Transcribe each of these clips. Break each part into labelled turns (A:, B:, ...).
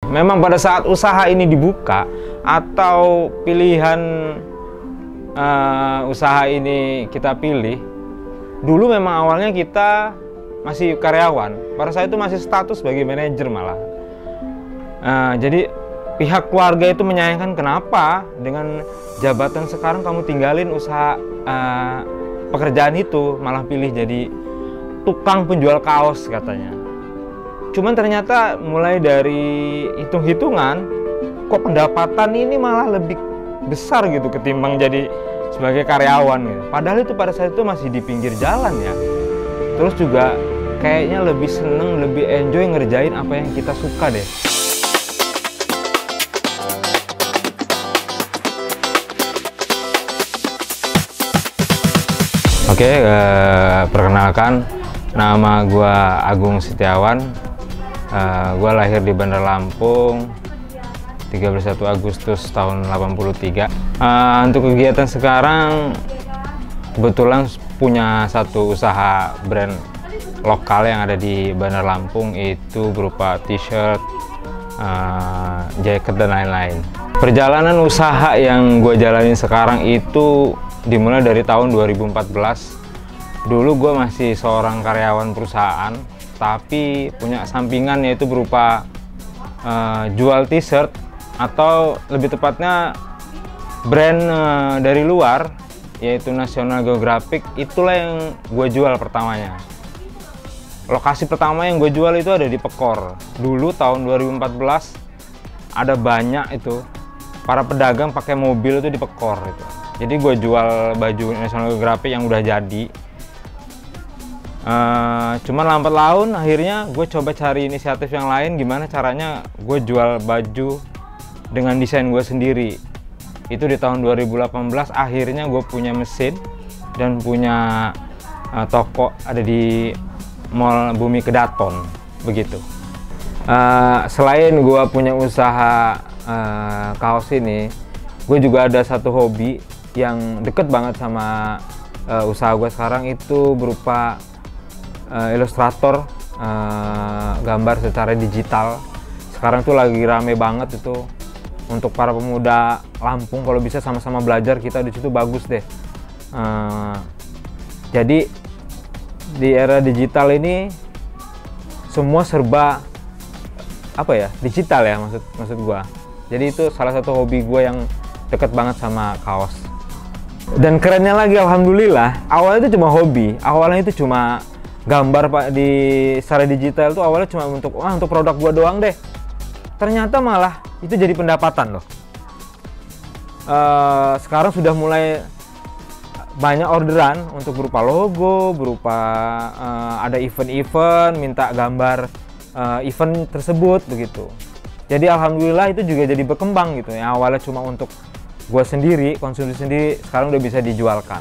A: Memang pada saat usaha ini dibuka atau pilihan usaha ini kita pilih, dulu memang awalnya kita masih karyawan. Pada saat itu masih status sebagai manajer malah. Jadi pihak keluarga itu menyayangkan, kenapa dengan jabatan sekarang kamu tinggalin usaha pekerjaan itu, malah pilih jadi tukang penjual kaos katanya. Cuman ternyata mulai dari hitung-hitungan, kok pendapatan ini malah lebih besar gitu ketimbang jadi sebagai karyawan gitu. Padahal itu pada saat itu masih di pinggir jalan ya. Terus juga kayaknya lebih seneng, lebih enjoy ngerjain apa yang kita suka deh. Oke, perkenalkan, nama gua Agung Setiawan. Gua lahir di Bandar Lampung 31 Agustus tahun 83. Untuk kegiatan sekarang kebetulan punya satu usaha brand lokal yang ada di Bandar Lampung, itu berupa t-shirt, jaket dan lain-lain. Perjalanan usaha yang gue jalanin sekarang itu dimulai dari tahun 2014. Dulu gue masih seorang karyawan perusahaan, tapi punya sampingan, yaitu berupa jual t-shirt, atau lebih tepatnya brand dari luar, yaitu National Geographic. Itulah yang gue jual pertamanya. Lokasi pertama yang gue jual itu ada di Pekor. Dulu tahun 2014 ada banyak itu para pedagang pakai mobil itu di Pekor itu. Jadi gue jual baju National Geographic yang udah jadi. Cuman lambat laun akhirnya gue coba cari inisiatif yang lain, gimana caranya gue jual baju dengan desain gue sendiri. Itu di tahun 2018 akhirnya gue punya mesin dan punya toko ada di Mall Bumi Kedaton begitu. Selain gue punya usaha kaos ini, gue juga ada satu hobi yang deket banget sama usaha gue sekarang, itu berupa ilustrator, gambar secara digital. Sekarang tuh lagi rame banget itu untuk para pemuda Lampung. Kalau bisa sama-sama belajar kita di situ, bagus deh. Jadi di era digital ini semua serba digital ya, maksud gua. Jadi itu salah satu hobi gua yang deket banget sama kaos. Dan kerennya lagi, alhamdulillah, awalnya itu cuma hobi. Awalnya itu cuma gambar Pak di secara digital tuh, awalnya cuma untuk produk gua doang deh. Ternyata malah itu jadi pendapatan loh. Sekarang sudah mulai banyak orderan untuk berupa logo, berupa ada event-event minta gambar event tersebut begitu. Jadi alhamdulillah itu juga jadi berkembang gitu ya. Awalnya cuma untuk gue sendiri, konsumsi sendiri, sekarang udah bisa dijualkan.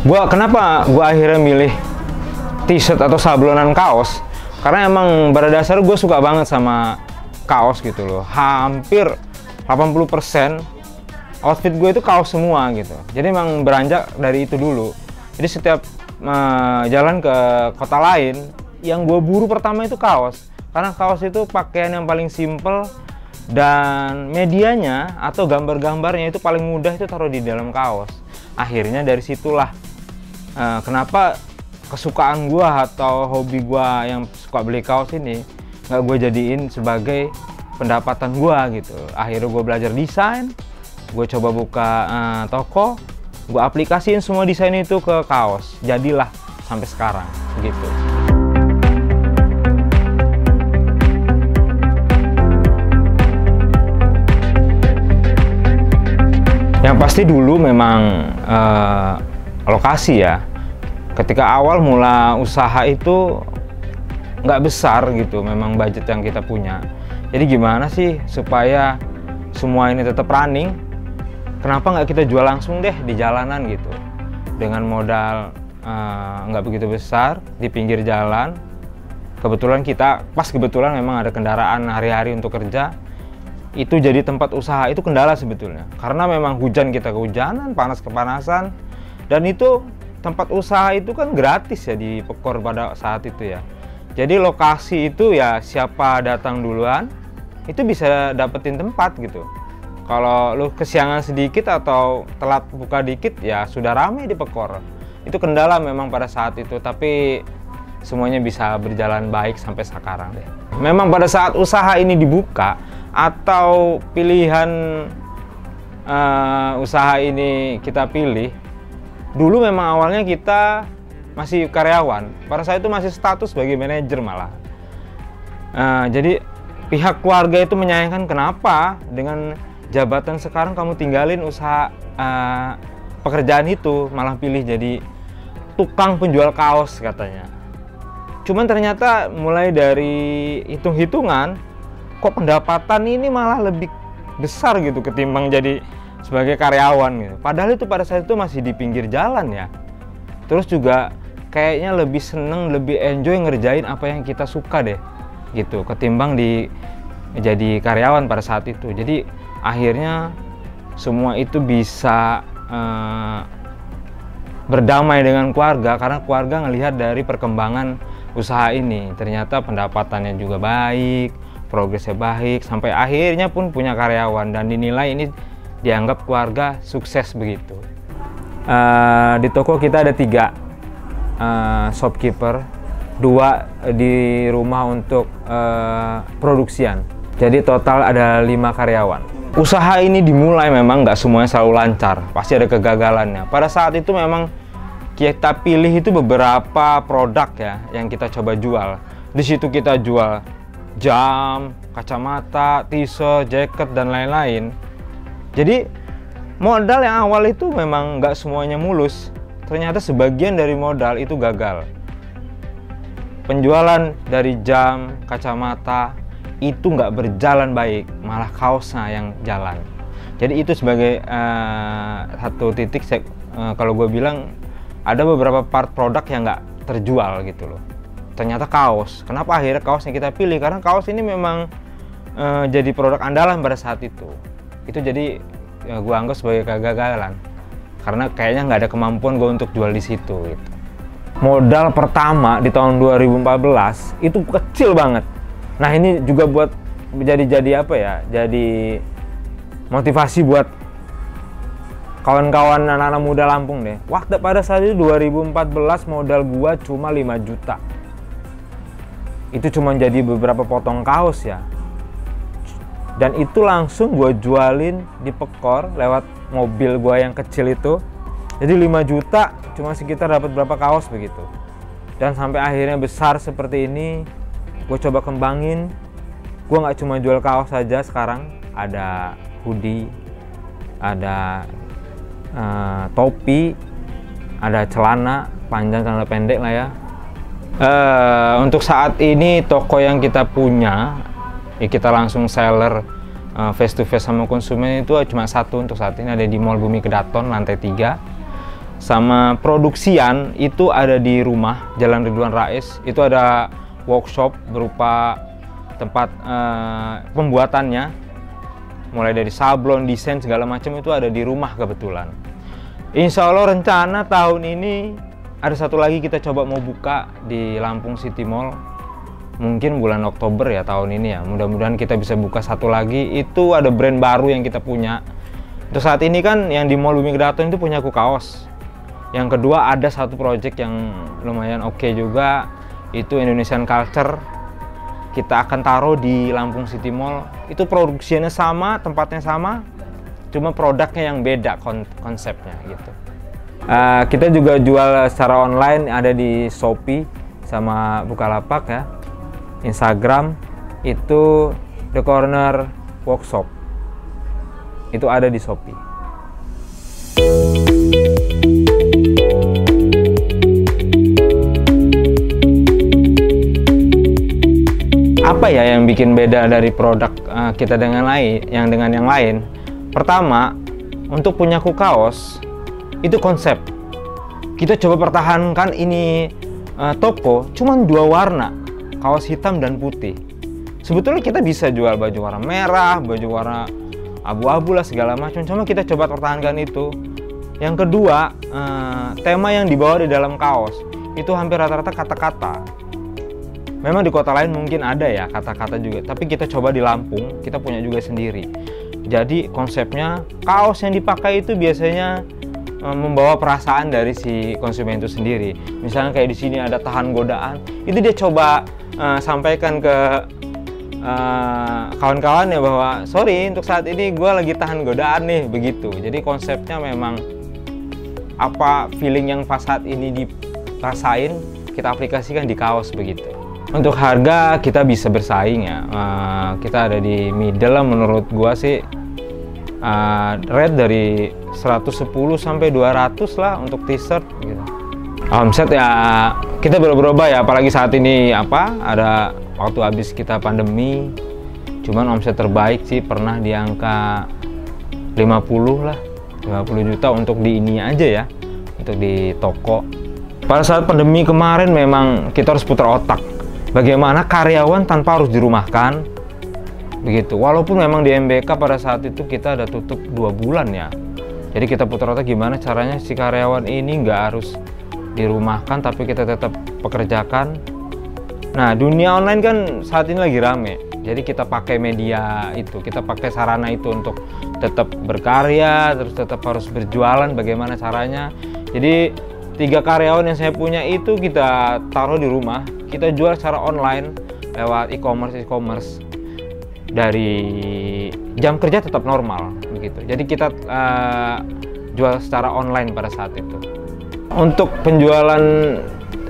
A: Kenapa gue akhirnya milih t-shirt atau sablonan kaos? Karena emang pada dasar gue suka banget sama kaos gitu loh. Hampir 80% outfit gue itu kaos semua gitu. Jadi emang beranjak dari itu dulu. Jadi setiap jalan ke kota lain, yang gue buru pertama itu kaos. Karena kaos itu pakaian yang paling simple, dan medianya atau gambar-gambarnya itu paling mudah itu taruh di dalam kaos. Akhirnya dari situlah kenapa kesukaan gue atau hobi gue yang suka beli kaos ini nggak gue jadiin sebagai pendapatan gue gitu. Akhirnya gue belajar desain. Gue coba buka toko, gue aplikasiin semua desain itu ke kaos. Jadilah sampai sekarang gitu. Yang pasti dulu memang lokasi ya. Ketika awal mula usaha itu nggak besar gitu, memang budget yang kita punya. Jadi gimana sih supaya semua ini tetap running? Kenapa nggak kita jual langsung deh di jalanan gitu, dengan modal nggak begitu besar di pinggir jalan. Kebetulan kebetulan memang ada kendaraan hari-hari untuk kerja. Itu jadi tempat usaha itu kendala sebetulnya, karena memang hujan kita kehujanan, panas kepanasan, dan itu tempat usaha itu kan gratis ya di Pekor pada saat itu ya. Jadi lokasi itu ya siapa datang duluan itu bisa dapetin tempat gitu. Kalau lu kesiangan sedikit atau telat buka dikit, ya sudah ramai di Pekor. Itu kendala memang pada saat itu, tapi semuanya bisa berjalan baik sampai sekarang deh. Memang pada saat usaha ini dibuka atau pilihan usaha ini kita pilih, dulu memang awalnya kita masih karyawan. Pada saat itu masih status sebagai manajer malah. Jadi pihak keluarga itu menyayangkan, kenapa dengan jabatan sekarang kamu tinggalin usaha pekerjaan itu, malah pilih jadi tukang penjual kaos katanya. Cuman ternyata mulai dari hitung-hitungan, kok pendapatan ini malah lebih besar gitu ketimbang jadi sebagai karyawan gitu. Padahal itu pada saat itu masih di pinggir jalan ya. Terus juga kayaknya lebih seneng, lebih enjoy ngerjain apa yang kita suka deh gitu, ketimbang jadi karyawan pada saat itu. Jadi akhirnya semua itu bisa berdamai dengan keluarga, karena keluarga ngelihat dari perkembangan usaha ini. Ternyata pendapatannya juga baik, progresnya baik, sampai akhirnya pun punya karyawan dan dinilai ini dianggap keluarga sukses begitu. Di toko kita ada 3 shopkeeper, 2 di rumah untuk produksian. Jadi total ada 5 karyawan. Usaha ini dimulai memang nggak semuanya selalu lancar, pasti ada kegagalannya. Pada saat itu memang kita pilih itu beberapa produk ya yang kita coba jual. Di situ kita jual jam, kacamata, t-shirt, jaket dan lain-lain. Jadi modal yang awal itu memang nggak semuanya mulus. Ternyata sebagian dari modal itu gagal. Penjualan dari jam, kacamata itu nggak berjalan baik, malah kaosnya yang jalan. Jadi itu sebagai satu titik kalau gue bilang ada beberapa part produk yang nggak terjual gitu loh. Ternyata kaos. Kenapa akhirnya kaos yang kita pilih? Karena kaos ini memang jadi produk andalan pada saat itu. Itu jadi ya, gue anggap sebagai kegagalan. Karena kayaknya nggak ada kemampuan gue untuk jual di situ. Gitu. Modal pertama di tahun 2014 itu kecil banget. Nah ini juga buat jadi apa ya? Jadi motivasi buat kawan-kawan anak-anak muda Lampung deh. Waktu pada saat itu 2014 modal gua cuma 5 juta. Itu cuma jadi beberapa potong kaos ya. Dan itu langsung gua jualin di Pekor lewat mobil gua yang kecil itu. Jadi 5 juta cuma sekitar dapat berapa kaos begitu. Dan sampai akhirnya besar seperti ini, gua coba kembangin. Gua nggak cuma jual kaos saja sekarang, ada hoodie, ada topi, ada celana panjang, celana pendek lah ya. Untuk saat ini toko yang kita punya, ya kita langsung seller face to face sama konsumen itu cuma 1 untuk saat ini, ada di Mall Bumi Kedaton lantai 3. Sama produksian itu ada di rumah Jalan Ridwan Rais. Itu ada workshop berupa tempat pembuatannya, mulai dari sablon, desain segala macam itu ada di rumah kebetulan. Insya Allah rencana tahun ini ada satu lagi kita coba mau buka di Lampung City Mall. Mungkin bulan Oktober ya tahun ini ya. Mudah-mudahan kita bisa buka satu lagi. Itu ada brand baru yang kita punya. Untuk saat ini kan yang di Mall Bumi Kedaton itu punya Kaos. Yang kedua ada satu project yang lumayan oke juga. Itu Indonesian Culture. Kita akan taruh di Lampung City Mall. Itu produksinya sama, tempatnya sama, cuma produknya yang beda konsepnya gitu. Kita juga jual secara online, ada di Shopee sama Bukalapak ya. Instagram itu The Corner Workshop. Itu ada di Shopee. Apa ya yang bikin beda dari produk kita dengan yang lain? Pertama, untuk punya kaos itu konsep. Kita coba pertahankan ini toko cuman 2 warna, kaos hitam dan putih. Sebetulnya kita bisa jual baju warna merah, baju warna abu-abu lah segala macam. Cuma kita coba pertahankan itu. Yang kedua, tema yang dibawa di dalam kaos itu hampir rata-rata kata-kata. Memang di kota lain mungkin ada ya kata-kata juga, tapi kita coba di Lampung, kita punya juga sendiri. Jadi konsepnya kaos yang dipakai itu biasanya membawa perasaan dari si konsumen itu sendiri. Misalnya kayak di sini ada tahan godaan, itu dia coba sampaikan ke kawan-kawannya bahwa sorry untuk saat ini gue lagi tahan godaan nih, begitu. Jadi konsepnya memang apa feeling yang pas saat ini dirasain kita aplikasikan di kaos begitu. Untuk harga kita bisa bersaing ya, kita ada di middle lah menurut gua sih, rate dari 110 sampai 200 lah untuk t-shirt gitu. Omset ya kita berubah ya, apalagi saat ini ada waktu habis kita pandemi, cuman omset terbaik sih pernah di angka 50 juta untuk di ini aja ya, untuk di toko. Pada saat pandemi kemarin memang kita harus putar otak. Bagaimana karyawan tanpa harus dirumahkan, begitu. Walaupun memang di MBK pada saat itu kita ada tutup 2 bulan ya. Jadi kita putar otak gimana caranya si karyawan ini nggak harus dirumahkan, tapi kita tetap pekerjakan. Nah, dunia online kan saat ini lagi rame. Jadi kita pakai media itu, kita pakai sarana itu untuk tetap berkarya, terus tetap harus berjualan. Bagaimana caranya? Jadi 3 karyawan yang saya punya itu kita taruh di rumah. Kita jual secara online lewat e-commerce dari jam kerja tetap normal begitu. Jadi kita jual secara online pada saat itu. Untuk penjualan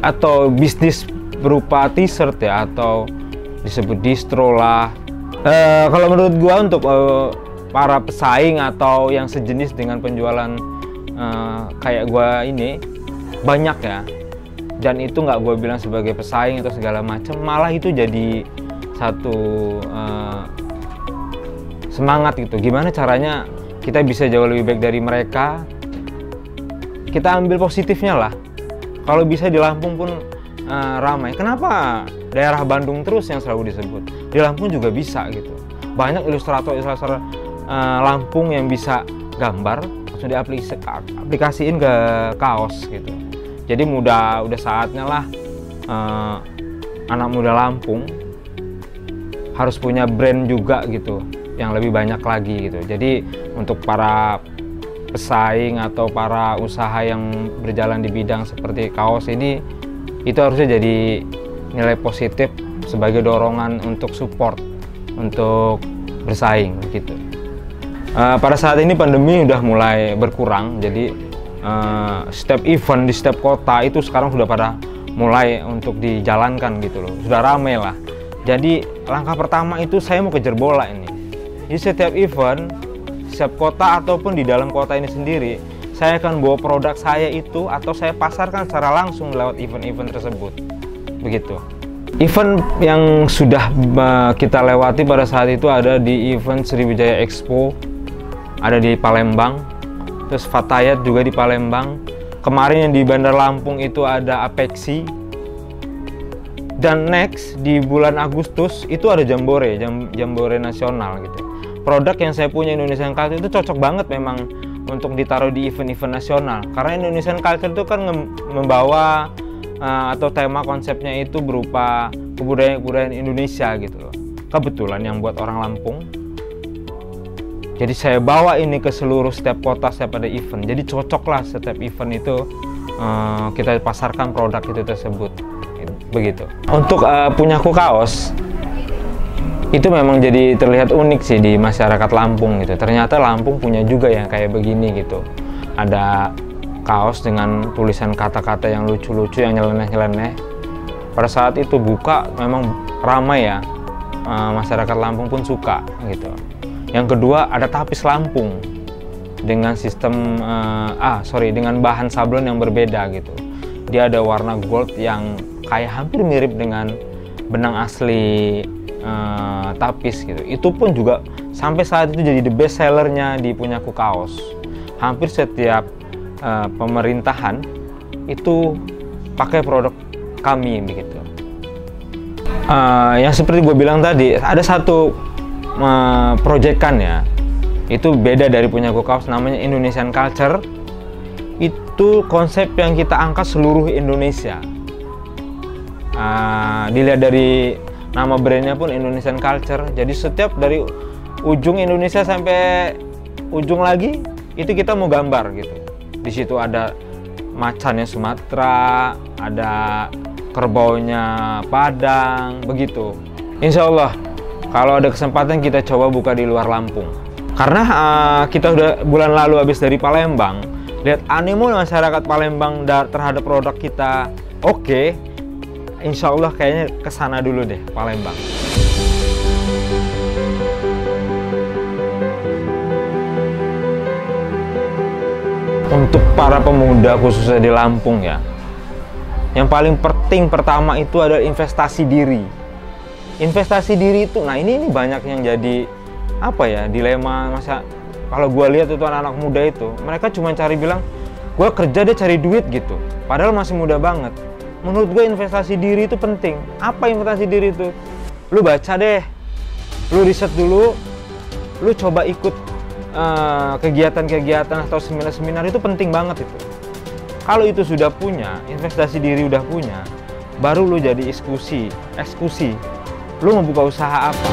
A: atau bisnis berupa t-shirt ya, atau disebut distro lah. Kalau menurut gua untuk para pesaing atau yang sejenis dengan penjualan kayak gua ini banyak ya. Dan itu nggak gue bilang sebagai pesaing atau segala macam, malah itu jadi satu semangat gitu. Gimana caranya kita bisa jauh lebih baik dari mereka, kita ambil positifnya lah. Kalau bisa di Lampung pun ramai. Kenapa daerah Bandung terus yang selalu disebut? Di Lampung juga bisa gitu. Banyak ilustrator Lampung yang bisa gambar langsung diaplikasiin ke kaos gitu. Jadi udah saatnya lah anak muda Lampung harus punya brand juga gitu, yang lebih banyak lagi gitu. Jadi untuk para pesaing atau para usaha yang berjalan di bidang seperti kaos ini, itu harusnya jadi nilai positif sebagai dorongan untuk support, untuk bersaing gitu. Pada saat ini pandemi udah mulai berkurang, jadi setiap event di setiap kota itu sekarang sudah pada mulai untuk dijalankan gitu loh, sudah ramai lah. Jadi langkah pertama itu saya mau kejar bola ini. Di setiap event, setiap kota ataupun di dalam kota ini sendiri, saya akan bawa produk saya itu atau saya pasarkan secara langsung lewat event-event tersebut. Begitu. Event yang sudah kita lewati pada saat itu ada di event Sriwijaya Expo, ada di Palembang. Terus Fatayat juga di Palembang. Kemarin yang di Bandar Lampung itu ada Apexi. Dan next di bulan Agustus itu ada Jambore nasional gitu. Produk yang saya punya Indonesian Culture itu cocok banget memang untuk ditaruh di event-event nasional. Karena Indonesian Culture itu kan membawa atau tema konsepnya itu berupa kebudayaan Indonesia gitu loh. Kebetulan yang buat orang Lampung. Jadi saya bawa ini ke seluruh setiap kota, setiap ada event. Jadi cocoklah setiap event itu kita pasarkan produk itu tersebut. Begitu. Untuk punyaku kaos, itu memang jadi terlihat unik sih di masyarakat Lampung gitu. Ternyata Lampung punya juga yang kayak begini gitu. Ada kaos dengan tulisan kata-kata yang lucu-lucu, yang nyeleneh-nyeleneh. Pada saat itu buka memang ramai ya. Masyarakat Lampung pun suka gitu. Yang kedua ada tapis Lampung dengan sistem dengan bahan sablon yang berbeda gitu. Dia ada warna gold yang kayak hampir mirip dengan benang asli tapis gitu. Itu pun juga sampai saat itu jadi the best sellernya di punyaku kaos. Hampir setiap pemerintahan itu pakai produk kami begitu. Yang seperti gue bilang tadi, ada satu proyekan ya, itu beda dari punyaku kaos, namanya Indonesian Culture. Itu konsep yang kita angkat seluruh Indonesia. Dilihat dari nama brandnya pun Indonesian Culture. Jadi setiap dari ujung Indonesia sampai ujung lagi itu kita mau gambar gitu. Di situ ada macannya Sumatera, ada kerbaunya Padang, begitu. Insya Allah kalau ada kesempatan kita coba buka di luar Lampung. Karena kita udah bulan lalu habis dari Palembang, lihat animo masyarakat Palembang terhadap produk kita. Oke, insya Allah kayaknya kesana dulu deh, Palembang. Untuk para pemuda khususnya di Lampung ya, yang paling penting pertama itu adalah investasi diri. Investasi diri itu, nah ini banyak yang jadi apa ya, dilema. Masa kalau gue lihat itu anak-anak muda itu, mereka cuma cari bilang gue kerja deh cari duit gitu, padahal masih muda banget. Menurut gue investasi diri itu penting. Apa investasi diri itu? Lu baca deh, lu riset dulu, lu coba ikut kegiatan-kegiatan atau seminar-seminar, itu penting banget itu. Kalau itu sudah punya, investasi diri udah punya, baru lu jadi eksekusi. Lu mau buka usaha apa?